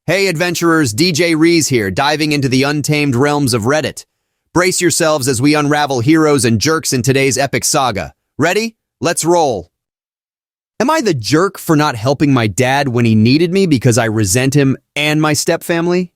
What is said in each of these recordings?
Hey adventurers, DJ Rees here, diving into the untamed realms of Reddit. Brace yourselves as we unravel heroes and jerks in today's epic saga. Ready? Let's roll. Am I the jerk for not helping my dad when he needed me because I resent him and my stepfamily?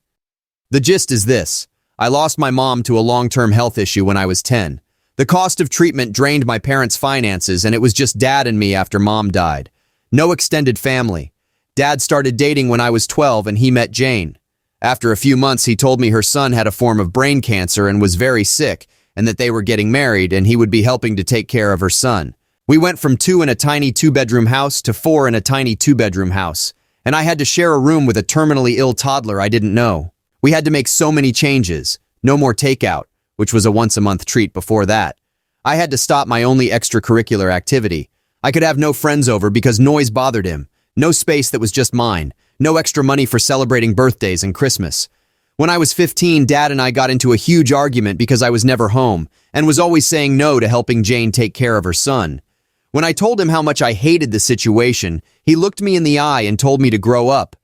The gist is this. I lost my mom to a long-term health issue when I was 10. The cost of treatment drained my parents' finances, and it was just dad and me after mom died. No extended family. Dad started dating when I was 12 and he met Jane. After a few months, he told me her son had a form of brain cancer and was very sick, and that they were getting married and he would be helping to take care of her son. We went from 2 in a tiny 2-bedroom house to 4 in a tiny 2-bedroom house, and I had to share a room with a terminally ill toddler I didn't know. We had to make so many changes. No more takeout, which was a once-a-month treat before that. I had to stop my only extracurricular activity. I could have no friends over because noise bothered him. No space that was just mine. No extra money for celebrating birthdays and Christmas. When I was 15, Dad and I got into a huge argument because I was never home and was always saying no to helping Jane take care of her son. When I told him how much I hated the situation, he looked me in the eye and told me to grow up.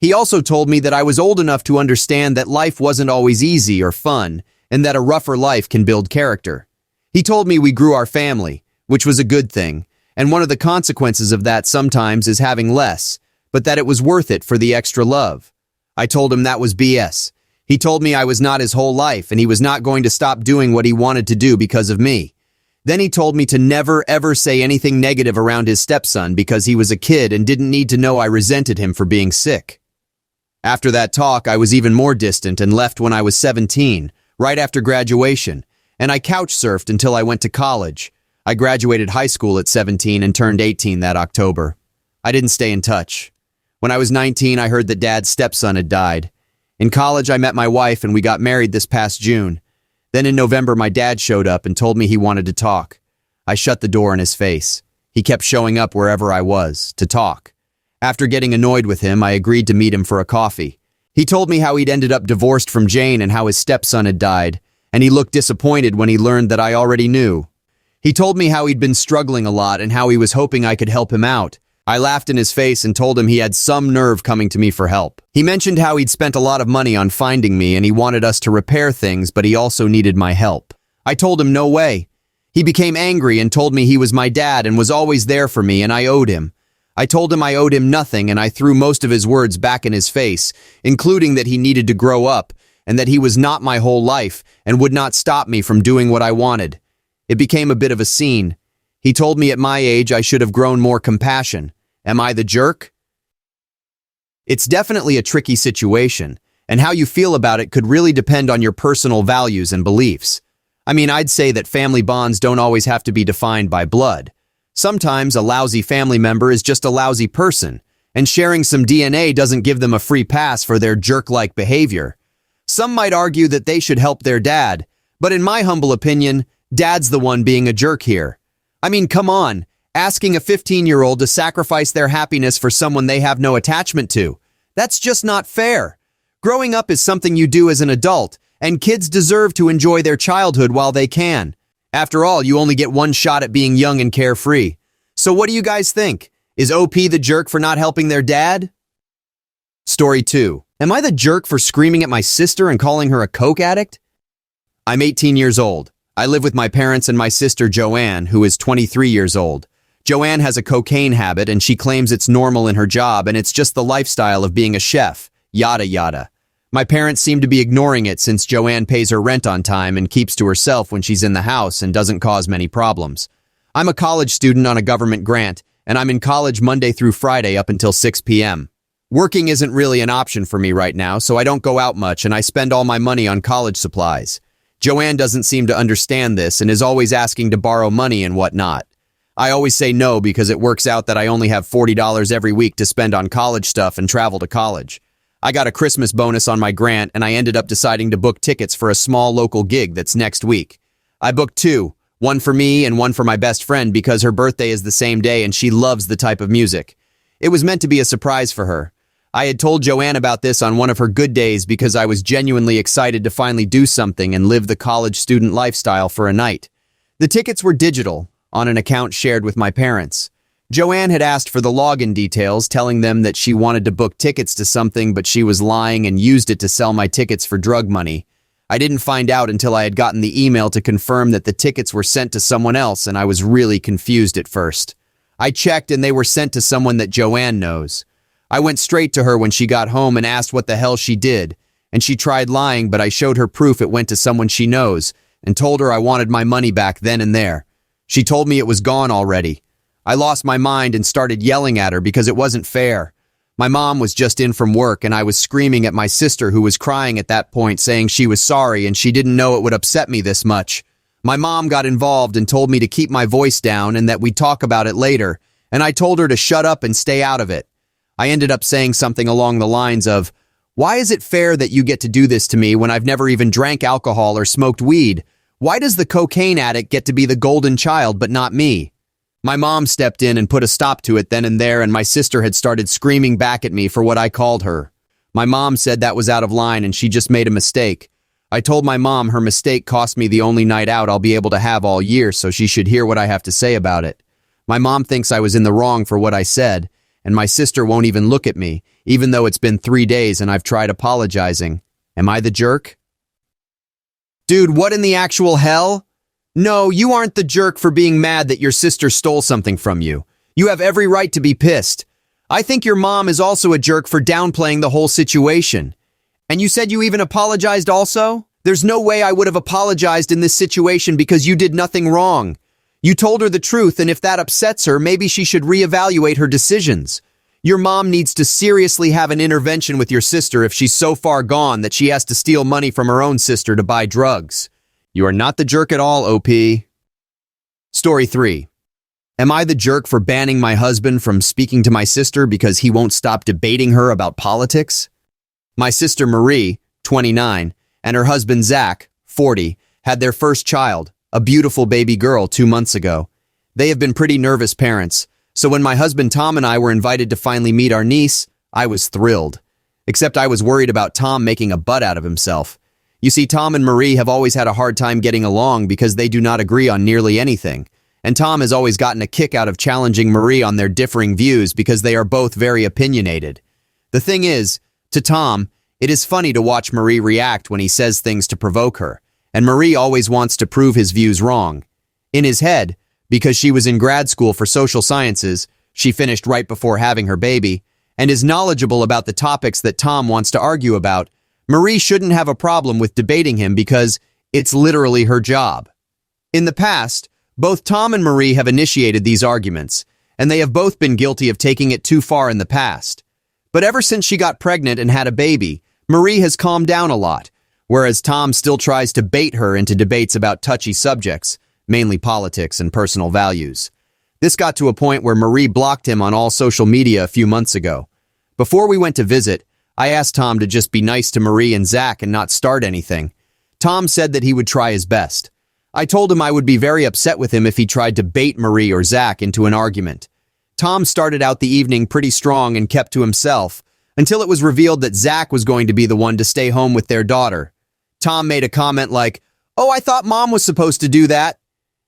He also told me that I was old enough to understand that life wasn't always easy or fun, and that a rougher life can build character. He told me we grew our family, which was a good thing, and one of the consequences of that sometimes is having less, but that it was worth it for the extra love. I told him that was BS. He told me I was not his whole life, and he was not going to stop doing what he wanted to do because of me. Then he told me to never ever say anything negative around his stepson because he was a kid and didn't need to know I resented him for being sick. After that talk, I was even more distant and left when I was 17, right after graduation, and I couch surfed until I went to college. I graduated high school at 17 and turned 18 that October. I didn't stay in touch. When I was 19, I heard that Dad's stepson had died. In college, I met my wife and we got married this past June. Then in November, my dad showed up and told me he wanted to talk. I shut the door in his face. He kept showing up wherever I was, to talk. After getting annoyed with him, I agreed to meet him for a coffee. He told me how he'd ended up divorced from Jane and how his stepson had died, and he looked disappointed when he learned that I already knew. He told me how he'd been struggling a lot and how he was hoping I could help him out. I laughed in his face and told him he had some nerve coming to me for help. He mentioned how he'd spent a lot of money on finding me and he wanted us to repair things, but he also needed my help. I told him no way. He became angry and told me he was my dad and was always there for me and I owed him. I told him I owed him nothing and I threw most of his words back in his face, including that he needed to grow up and that he was not my whole life and would not stop me from doing what I wanted. It became a bit of a scene. He told me at my age I should have grown more compassion. Am I the jerk? It's definitely a tricky situation, and how you feel about it could really depend on your personal values and beliefs. I mean, I'd say that family bonds don't always have to be defined by blood. Sometimes a lousy family member is just a lousy person, and sharing some DNA doesn't give them a free pass for their jerk-like behavior. Some might argue that they should help their dad, but in my humble opinion, Dad's the one being a jerk here. I mean, come on, asking a 15-year-old to sacrifice their happiness for someone they have no attachment to. That's just not fair. Growing up is something you do as an adult, and kids deserve to enjoy their childhood while they can. After all, you only get one shot at being young and carefree. So what do you guys think? Is OP the jerk for not helping their dad? Story 2. Am I the jerk for screaming at my sister and calling her a coke addict? I'm 18 years old. I live with my parents and my sister Joanne, who is 23 years old. Joanne has a cocaine habit and she claims it's normal in her job and it's just the lifestyle of being a chef, yada yada. My parents seem to be ignoring it since Joanne pays her rent on time and keeps to herself when she's in the house and doesn't cause many problems. I'm a college student on a government grant and I'm in college Monday through Friday up until 6 p.m. Working isn't really an option for me right now, so I don't go out much and I spend all my money on college supplies. Joanne doesn't seem to understand this and is always asking to borrow money and whatnot. I always say no because it works out that I only have $40 every week to spend on college stuff and travel to college. I got a Christmas bonus on my grant and I ended up deciding to book tickets for a small local gig that's next week. I booked 2, one for me and one for my best friend because her birthday is the same day and she loves the type of music. It was meant to be a surprise for her. I had told Joanne about this on one of her good days because I was genuinely excited to finally do something and live the college student lifestyle for a night. The tickets were digital, on an account shared with my parents. Joanne had asked for the login details, telling them that she wanted to book tickets to something, but she was lying and used it to sell my tickets for drug money. I didn't find out until I had gotten the email to confirm that the tickets were sent to someone else, and I was really confused at first. I checked and they were sent to someone that Joanne knows. I went straight to her when she got home and asked what the hell she did, and she tried lying, but I showed her proof it went to someone she knows and told her I wanted my money back then and there. She told me it was gone already. I lost my mind and started yelling at her because it wasn't fair. My mom was just in from work and I was screaming at my sister, who was crying at that point, saying she was sorry and she didn't know it would upset me this much. My mom got involved and told me to keep my voice down and that we'd talk about it later, and I told her to shut up and stay out of it. I ended up saying something along the lines of, "Why is it fair that you get to do this to me when I've never even drank alcohol or smoked weed? Why does the cocaine addict get to be the golden child but not me?" My mom stepped in and put a stop to it then and there, and my sister had started screaming back at me for what I called her. My mom said that was out of line and she just made a mistake. I told my mom her mistake cost me the only night out I'll be able to have all year, so she should hear what I have to say about it. My mom thinks I was in the wrong for what I said, and my sister won't even look at me, even though it's been 3 days and I've tried apologizing. Am I the jerk? Dude, what in the actual hell? No, you aren't the jerk for being mad that your sister stole something from you. You have every right to be pissed. I think your mom is also a jerk for downplaying the whole situation. And you said you even apologized also? There's no way I would have apologized in this situation because you did nothing wrong. You told her the truth, and if that upsets her, maybe she should reevaluate her decisions. Your mom needs to seriously have an intervention with your sister if she's so far gone that she has to steal money from her own sister to buy drugs. You are not the jerk at all, OP. Story 3. Am I the jerk for banning my husband from speaking to my sister because he won't stop debating her about politics? My sister Marie, 29, and her husband Zach, 40, had their first child, a beautiful baby girl, 2 months ago. They have been pretty nervous parents, so when my husband Tom and I were invited to finally meet our niece, I was thrilled. Except I was worried about Tom making a butt out of himself. You see, Tom and Marie have always had a hard time getting along because they do not agree on nearly anything, and Tom has always gotten a kick out of challenging Marie on their differing views because they are both very opinionated. The thing is, to Tom, it is funny to watch Marie react when he says things to provoke her, and Marie always wants to prove his views wrong. In his head, because she was in grad school for social sciences, she finished right before having her baby, and is knowledgeable about the topics that Tom wants to argue about, Marie shouldn't have a problem with debating him because it's literally her job. In the past, both Tom and Marie have initiated these arguments, and they have both been guilty of taking it too far in the past. But ever since she got pregnant and had a baby, Marie has calmed down a lot, whereas Tom still tries to bait her into debates about touchy subjects, mainly politics and personal values. This got to a point where Marie blocked him on all social media a few months ago. Before we went to visit, I asked Tom to just be nice to Marie and Zach and not start anything. Tom said that he would try his best. I told him I would be very upset with him if he tried to bait Marie or Zach into an argument. Tom started out the evening pretty strong and kept to himself, until it was revealed that Zach was going to be the one to stay home with their daughter. Tom made a comment like, "Oh, I thought Mom was supposed to do that."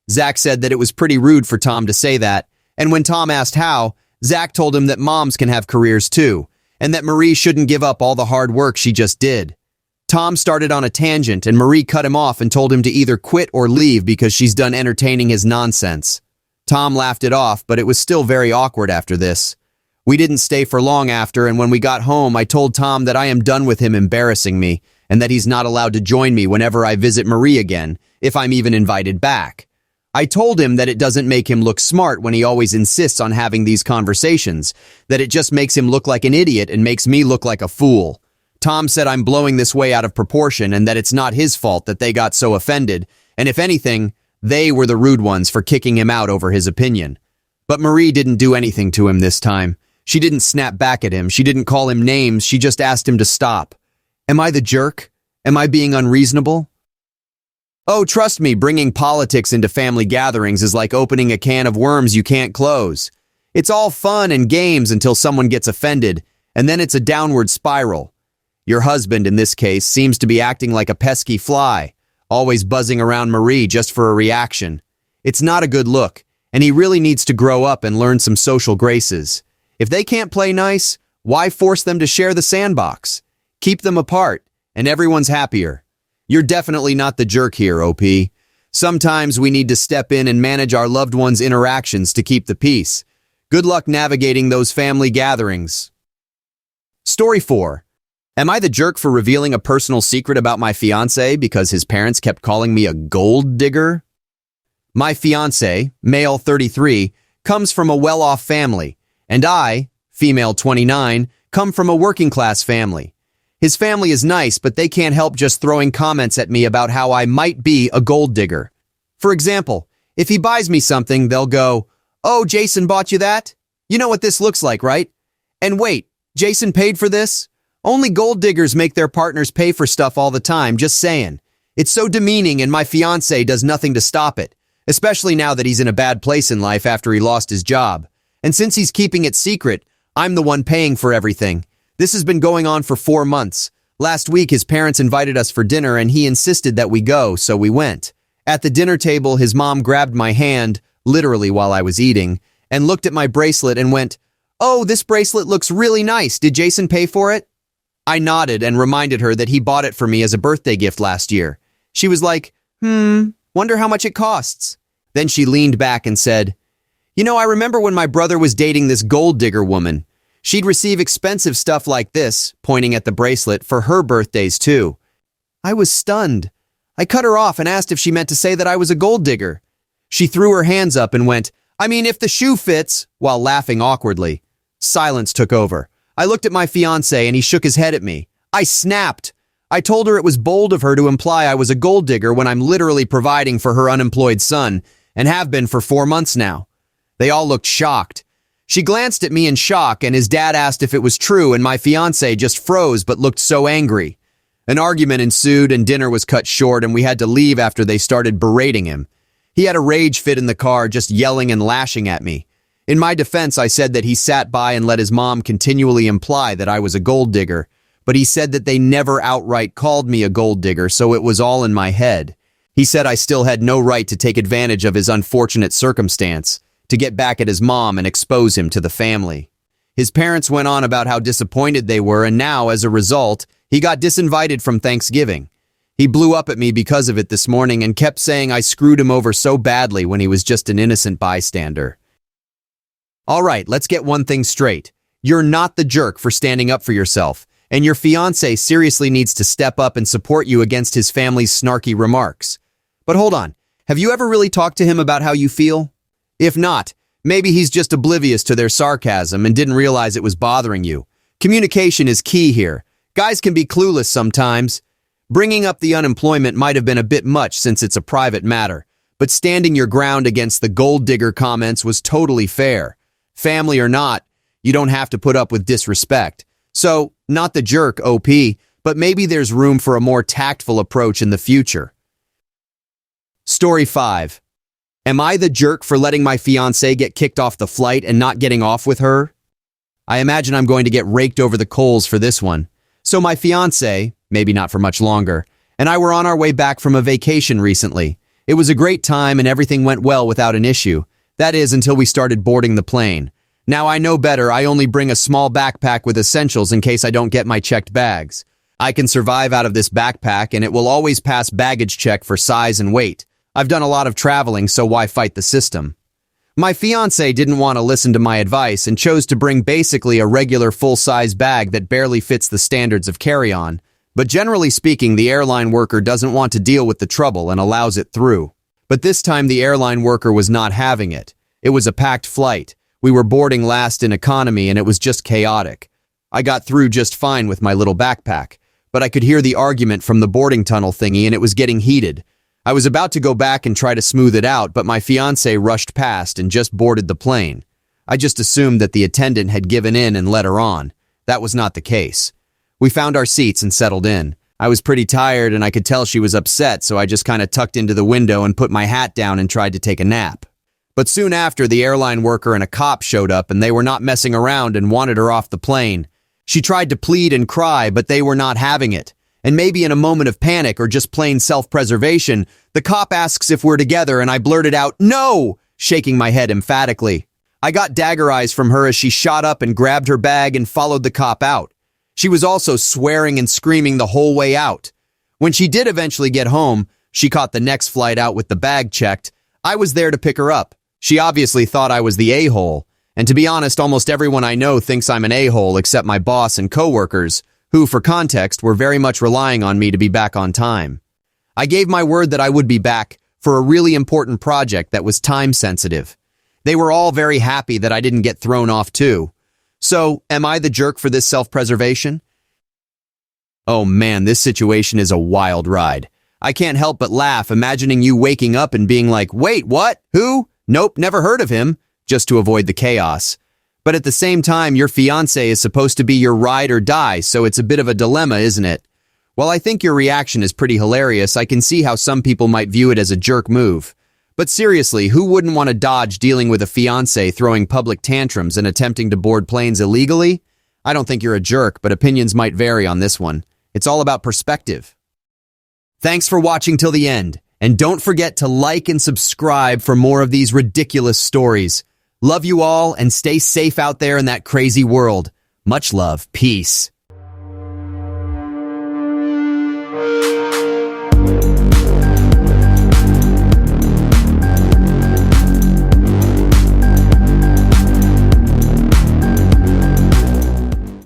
Zach said that it was pretty rude for Tom to say that, and when Tom asked how, Zach told him that moms can have careers too, and that Marie shouldn't give up all the hard work she just did. Tom started on a tangent and Marie cut him off and told him to either quit or leave because she's done entertaining his nonsense. Tom laughed it off, but it was still very awkward after this. We didn't stay for long after, and when we got home, I told Tom that I am done with him embarrassing me and that he's not allowed to join me whenever I visit Marie again, if I'm even invited back. I told him that it doesn't make him look smart when he always insists on having these conversations, that it just makes him look like an idiot and makes me look like a fool. Tom said I'm blowing this way out of proportion and that it's not his fault that they got so offended, and if anything, they were the rude ones for kicking him out over his opinion. But Marie didn't do anything to him this time. She didn't snap back at him, she didn't call him names, she just asked him to stop. Am I the jerk? Am I being unreasonable? Oh, trust me, bringing politics into family gatherings is like opening a can of worms you can't close. It's all fun and games until someone gets offended, and then it's a downward spiral. Your husband, in this case, seems to be acting like a pesky fly, always buzzing around Marie just for a reaction. It's not a good look, and he really needs to grow up and learn some social graces. If they can't play nice, why force them to share the sandbox? Keep them apart, and everyone's happier. You're definitely not the jerk here, OP. Sometimes we need to step in and manage our loved ones' interactions to keep the peace. Good luck navigating those family gatherings. Story 4. Am I the jerk for revealing a personal secret about my fiancé because his parents kept calling me a gold digger? My fiancé, male 33, comes from a well-off family, and I, female 29, come from a working-class family. His family is nice, but they can't help just throwing comments at me about how I might be a gold digger. For example, if he buys me something, they'll go, "Oh, Jason bought you that? You know what this looks like, right? And wait, Jason paid for this?" Only gold diggers make their partners pay for stuff all the time, just saying. It's so demeaning, and my fiancé does nothing to stop it, especially now that he's in a bad place in life after he lost his job. And since he's keeping it secret, I'm the one paying for everything. This has been going on for 4 months. Last week, his parents invited us for dinner, and he insisted that we go, so we went. At the dinner table, his mom grabbed my hand, literally while I was eating, and looked at my bracelet and went, "Oh, this bracelet looks really nice. Did Jason pay for it?" I nodded and reminded her that he bought it for me as a birthday gift last year. She was like, wonder how much it costs. Then she leaned back and said, "You know, I remember when my brother was dating this gold digger woman. She'd receive expensive stuff like this," pointing at the bracelet, "for her birthdays too." I was stunned. I cut her off and asked if she meant to say that I was a gold digger. She threw her hands up and went, "I mean, if the shoe fits," while laughing awkwardly. Silence took over. I looked at my fiancé and he shook his head at me. I snapped. I told her it was bold of her to imply I was a gold digger when I'm literally providing for her unemployed son, and have been for 4 months now. They all looked shocked. She glanced at me in shock, and his dad asked if it was true, and my fiancé just froze but looked so angry. An argument ensued, and dinner was cut short, and we had to leave after they started berating him. He had a rage fit in the car, just yelling and lashing at me. In my defense, I said that he sat by and let his mom continually imply that I was a gold digger, but he said that they never outright called me a gold digger, so it was all in my head. He said I still had no right to take advantage of his unfortunate circumstance, to get back at his mom and expose him to the family. His parents went on about how disappointed they were, and now, as a result, he got disinvited from Thanksgiving. He blew up at me because of it this morning and kept saying I screwed him over so badly when he was just an innocent bystander. All right, let's get one thing straight. You're not the jerk for standing up for yourself, and your fiancé seriously needs to step up and support you against his family's snarky remarks. But hold on, have you ever really talked to him about how you feel? If not, maybe he's just oblivious to their sarcasm and didn't realize it was bothering you. Communication is key here. Guys can be clueless sometimes. Bringing up the unemployment might have been a bit much since it's a private matter, but standing your ground against the gold digger comments was totally fair. Family or not, you don't have to put up with disrespect. So, not the jerk, OP, but maybe there's room for a more tactful approach in the future. Story 5. Am I the jerk for letting my fiancé get kicked off the flight and not getting off with her? I imagine I'm going to get raked over the coals for this one. So my fiancé, maybe not for much longer, and I were on our way back from a vacation recently. It was a great time and everything went well without an issue. That is, until we started boarding the plane. Now I know better. I only bring a small backpack with essentials in case I don't get my checked bags. I can survive out of this backpack, and it will always pass baggage check for size and weight. I've done a lot of traveling, so why fight the system? My fiancé didn't want to listen to my advice and chose to bring basically a regular full-size bag that barely fits the standards of carry-on. But generally speaking, the airline worker doesn't want to deal with the trouble and allows it through. But this time the airline worker was not having it. It was a packed flight. We were boarding last in economy and it was just chaotic. I got through just fine with my little backpack, but I could hear the argument from the boarding tunnel thingy and it was getting heated. I was about to go back and try to smooth it out, but my fiancé rushed past and just boarded the plane. I just assumed that the attendant had given in and let her on. That was not the case. We found our seats and settled in. I was pretty tired and I could tell she was upset, so I just kind of tucked into the window and put my hat down and tried to take a nap. But soon after, the airline worker and a cop showed up and they were not messing around and wanted her off the plane. She tried to plead and cry, but they were not having it. And maybe in a moment of panic or just plain self-preservation, the cop asks if we're together and I blurted out, "No!" shaking my head emphatically. I got dagger eyes from her as she shot up and grabbed her bag and followed the cop out. She was also swearing and screaming the whole way out. When she did eventually get home, she caught the next flight out with the bag checked. I was there to pick her up. She obviously thought I was the a-hole. And to be honest, almost everyone I know thinks I'm an a-hole except my boss and coworkers, who, for context, were very much relying on me to be back on time. I gave my word that I would be back for a really important project that was time-sensitive. They were all very happy that I didn't get thrown off too. So, am I the jerk for this self-preservation? Oh man, this situation is a wild ride. I can't help but laugh imagining you waking up and being like, wait, what? Who? Nope, never heard of him, just to avoid the chaos. But at the same time, your fiancé is supposed to be your ride or die, so it's a bit of a dilemma, isn't it? While I think your reaction is pretty hilarious, I can see how some people might view it as a jerk move. But seriously, who wouldn't want to dodge dealing with a fiancé throwing public tantrums and attempting to board planes illegally? I don't think you're a jerk, but opinions might vary on this one. It's all about perspective. Thanks for watching till the end, and don't forget to like and subscribe for more of these ridiculous stories. Love you all, and stay safe out there in that crazy world. Much love. Peace.